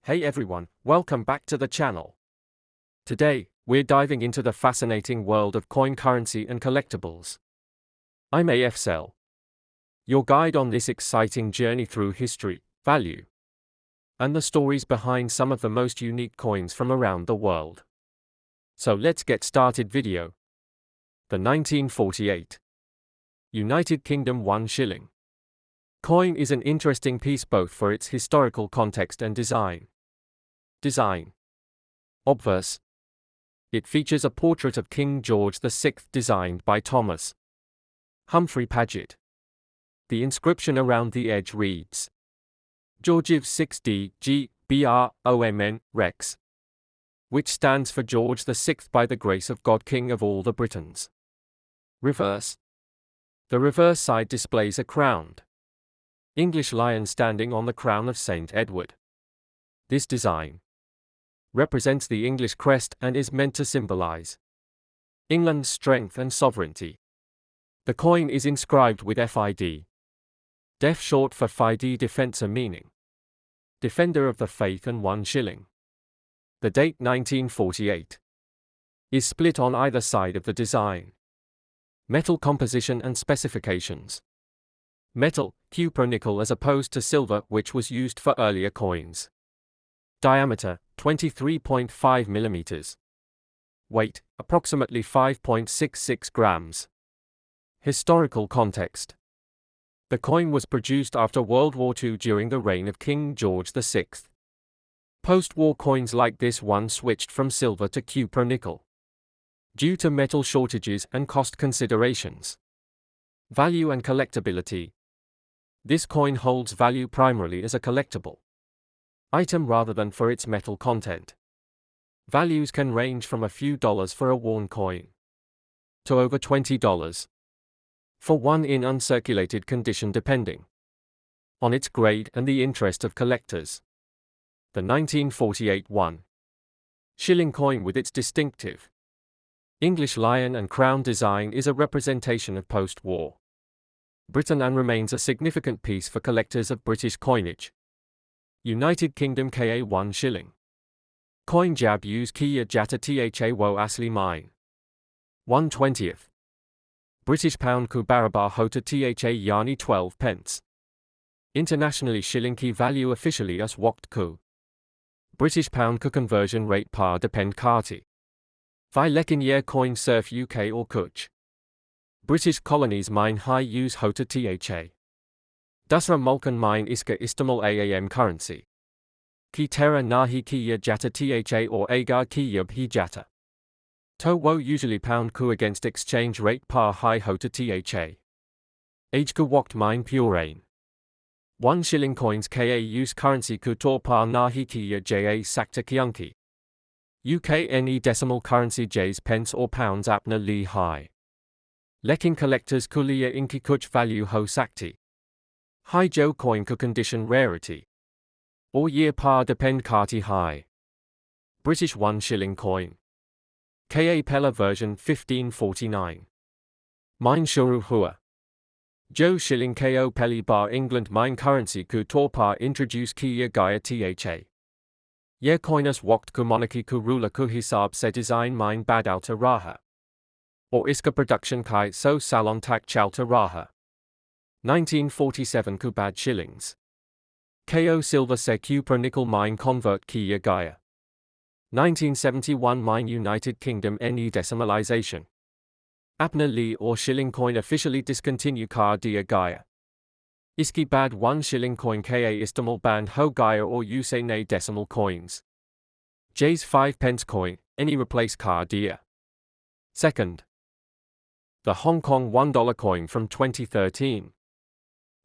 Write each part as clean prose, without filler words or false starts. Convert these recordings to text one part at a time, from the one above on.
Hey everyone, welcome back to the channel. Today, we're diving into the fascinating world of coin currency and collectibles. I'm AFCell, your guide on this exciting journey through history, value, and the stories behind some of the most unique coins from around the world. So let's get started video. The 1948 United Kingdom 1 shilling coin is an interesting piece both for its historical context and design. Obverse. It features a portrait of King George VI designed by Thomas Humphrey Paget. The inscription around the edge reads, Georgiv 6D G BROMN Rex, which stands for George VI by the grace of God King of all the Britons. Reverse. The reverse side displays a crowned English lion standing on the crown of St. Edward. This design represents the English crest and is meant to symbolize England's strength and sovereignty. The coin is inscribed with FID. Def short for Fide Defensa meaning Defender of the Faith and 1 shilling. The date 1948 is split on either side of the design. Metal composition and specifications. Metal, cupronickel as opposed to silver which was used for earlier coins. Diameter, 23.5 mm. Weight, approximately 5.66 grams. Historical context. The coin was produced after World War II during the reign of King George VI. Post-war coins like this one switched from silver to cupronickel due to metal shortages and cost considerations. Value and collectability. This coin holds value primarily as a collectible item rather than for its metal content. Values can range from a few dollars for a worn coin to over $20 for one in uncirculated condition depending on its grade and the interest of collectors. The 1948 1 shilling coin with its distinctive English lion and crown design is a representation of post-war Britain and remains a significant piece for collectors of British coinage. United Kingdom KA 1 shilling coin jab use Kiya Jata Tha Wo Asli Mine 1/20. British pound ku Barabar Hota Tha Yani 12 pence. Internationally shilling key value officially as Waqt ku. British pound ku conversion rate par depend karti. Vi lekin yer coin surf UK or Kuch. British colonies mine high use Hota Tha. Dusra Mulkan mine iska istimal AAM currency. Ki terra nahi kiya jata Tha or agar kiya bhi jata. To wo usually pound ku against exchange rate par high Hota Tha. Age ku Waqt mine purain. 1 shilling coins Ka use currency ku tor par nahi kiya Ja sakta kyunki. UK ne decimal currency J's pence or pounds apna li high. Lekin collectors kuliya inki kuch value ho sakti. High Jo coin ku condition rarity. Or year par depend karti high. British 1 shilling coin. Ka Pella version 1549. Mine shuru hua. Jo shilling Ko Pelli bar England mine currency ku torpar introduce Kiya Gaya Tha. Yer coinus Waqt ku monarchy ku ruler ku hisab se design mine badalta raha. Or iska production kai so salon tak chalta raha. 1947 Kubad shillings. Ko silver se cupronickel mine convert Kiya Gaya. 1971 mine United Kingdom ne decimalization. Apna li or shilling coin officially discontinue Kar Dia Gaya. Iski bad 1 shilling coin Ka istimal band ho Gaya or use ne decimal coins. J's 5 pence coin, any replace Kar Dia. Second. The Hong Kong $1 coin from 2013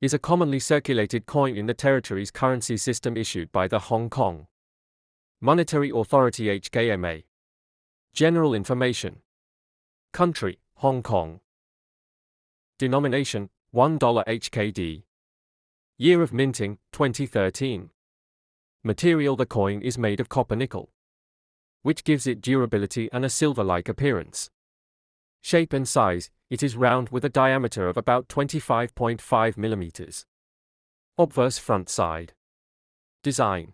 is a commonly circulated coin in the territory's currency system issued by the Hong Kong Monetary Authority HKMA. General information. Country, Hong Kong. Denomination, $1 HKD. Year of minting, 2013. Material: the coin is made of copper nickel, which gives it durability and a silver-like appearance. Shape and size: it is round with a diameter of about 25.5 mm. Obverse front side. Design.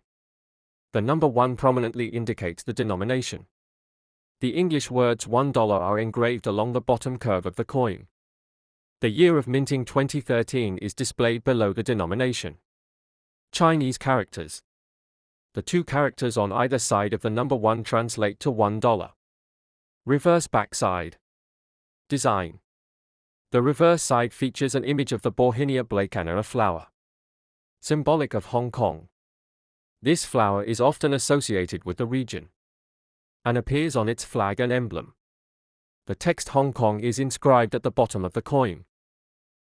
The number 1 prominently indicates the denomination. The English words $1 are engraved along the bottom curve of the coin. The year of minting 2013 is displayed below the denomination. Chinese characters. The 2 characters on either side of the number 1 translate to $1. Reverse backside. Design. The reverse side features an image of the Bauhinia blakana, a flower, symbolic of Hong Kong. This flower is often associated with the region and appears on its flag and emblem. The text Hong Kong is inscribed at the bottom of the coin.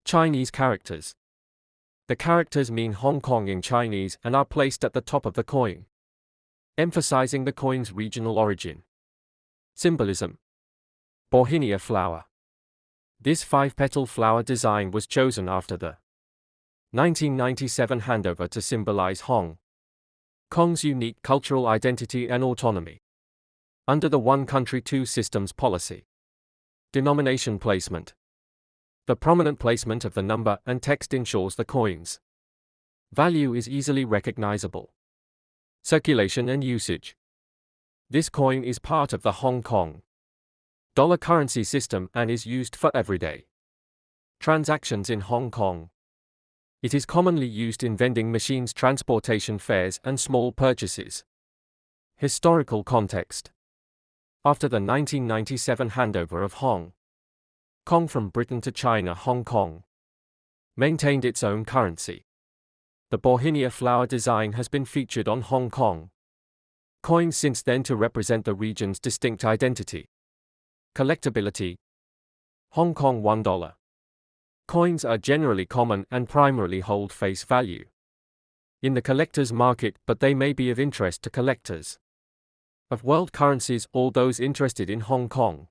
Chinese characters. The characters mean Hong Kong in Chinese and are placed at the top of the coin, emphasizing the coin's regional origin. Symbolism. Bauhinia flower. This 5-petal flower design was chosen after the 1997 handover to symbolize Hong Kong's unique cultural identity and autonomy under the One Country Two Systems policy. Denomination placement. The prominent placement of the number and text ensures the coin's value is easily recognizable. Circulation and usage. This coin is part of the Hong Kong dollar currency system and is used for everyday transactions in Hong Kong. It is commonly used in vending machines, transportation fares, and small purchases. Historical context. After the 1997 handover of Hong Kong from Britain to China, Hong Kong maintained its own currency. The Bauhinia flower design has been featured on Hong Kong coins since then to represent the region's distinct identity. Collectability. Hong Kong $1 coins are generally common and primarily hold face value in the collector's market, but they may be of interest to collectors of world currencies or those interested in Hong Kong.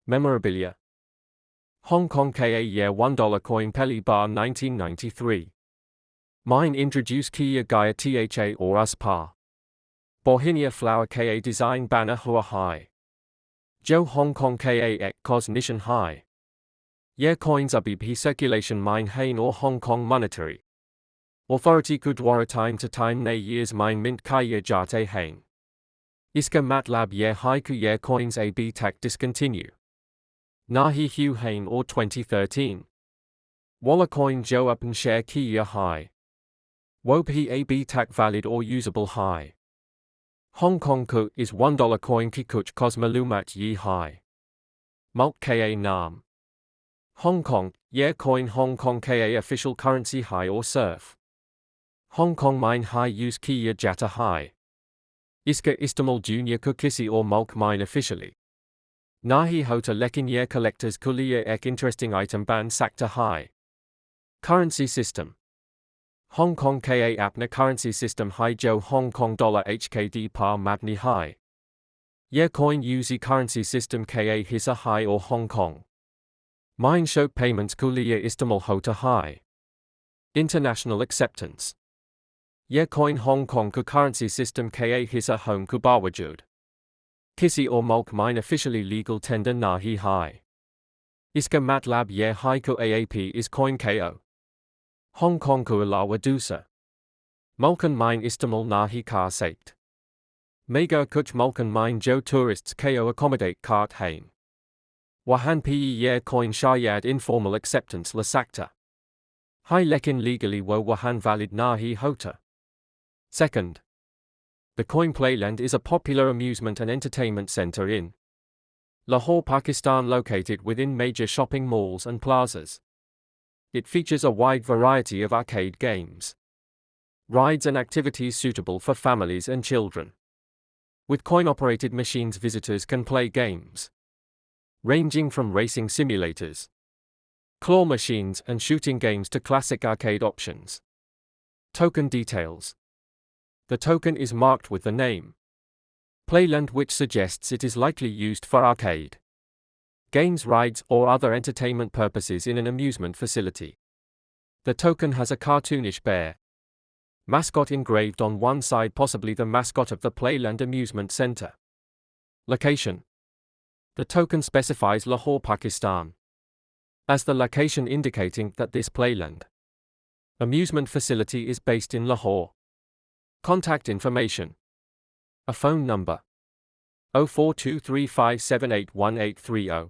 Memorabilia. Hong Kong KA Year $1 coin Peli Bar 1993. Mine introduce Kia Gaya Tha or Uspa. Bauhinia flower KA design banner Hua Hai. Jo Hong Kong KA Ek Cos Nishan Hai. Year coins are BP circulation mine hain or Hong Kong monetary authority Kudwara time to time nay years mine mint kaya jate hain. Iska matlab year haiku year coins AB tak discontinue. Nahi Hu hain or 2013. Walla coin jo upn share kia high. Wophi AB tak valid or usable high. Hong Kong ku is $1 coin kikuch cos malumat yi high. Mulk ka nam. Hong Kong, year coin Hong Kong KA official currency high or surf. Hong Kong mine high use Kia Jata high. Iska Istamal Junior Kukisi or Mulk mine officially. Nahi Hota Lekin year collectors Kulia Ek interesting item ban Sakta high. Currency system. Hong Kong KA Apna currency system high Jo Hong Kong dollar HKD par Mabni high. Year coin Uzi currency system KA Hisa high or Hong Kong. Mine show payments Kulia Istamal Hota high. International acceptance. Year coin Hong Kong ku currency system KA Hisa Hong ku Bawajud. Kisi or Mulk mine officially legal tender Nahi high. Iska Matlab Year high ku AAP is coin KO. Hong Kong ku Alawa Dusa. Mulkan mine Istamal Nahi car sate. Mega kuch Mulkan mine Jo tourists KO accommodate cart hain. Wahan pe year coin Shayad informal acceptance la sakta. Hai lekin legally wo wahan valid nahi hota. Second. The coin Playland is a popular amusement and entertainment center in Lahore, Pakistan, located within major shopping malls and plazas. It features a wide variety of arcade games, rides and activities suitable for families and children. With coin-operated machines, visitors can play games ranging from racing simulators, claw machines, and shooting games to classic arcade options. Token details. The token is marked with the name Playland, which suggests it is likely used for arcade games, rides, or other entertainment purposes in an amusement facility. The token has a cartoonish bear mascot engraved on one side, possibly the mascot of the Playland Amusement Center. Location. The token specifies Lahore, Pakistan, as the location, indicating that this Playland amusement facility is based in Lahore. Contact information. A phone number 0423578180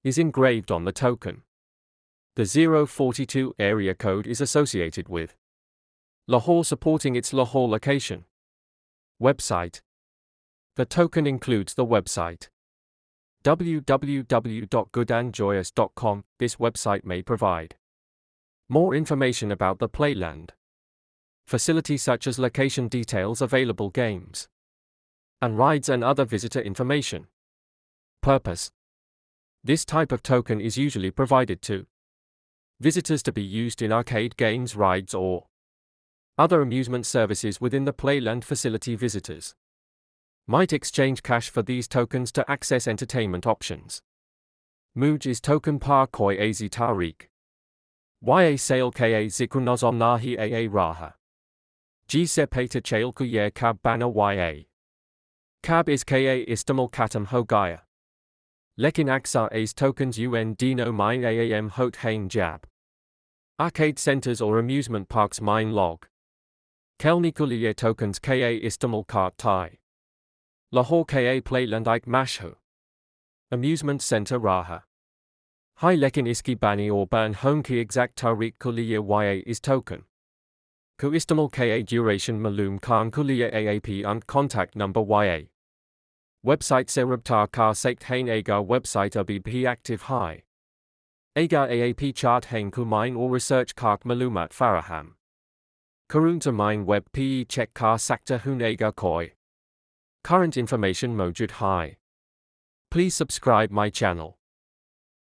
is engraved on the token. The 042 area code is associated with Lahore, supporting its Lahore location. Website. The token includes the website www.goodandjoyous.com. This website may provide more information about the Playland facility, such as location details, available games and rides, and other visitor information. Purpose. This type of token is usually provided to visitors to be used in arcade games, rides, or other amusement services within the Playland facility. Visitors might exchange cash for these tokens to access entertainment options. Muj is token par koi az tariq. Ya sale ka zikunozom nahi aa raha. G se pata chail ku ye kab bana ya. Cab is ka istamal katam ho gaya. Lekin aksar as tokens un dino mine aam hot hain jab. Arcade centers or amusement parks mine log. Kelni kuliye tokens ka istamal kart thai. Lahore ka Playland ik mashho. Amusement center raha. Hai lekin iski bani or ban home ki exact tariq kuliye ya is token. Ku istamal ka duration malum khan kuliye aap and contact number ya. Website se rabtar ka sekt hain agar website abhi active hai. Agar aap chart hain ku mine or research kark malumat faraham. Karun to mine web pe check ka sakta hun agar koi. Current information mojud hai. Please subscribe my channel.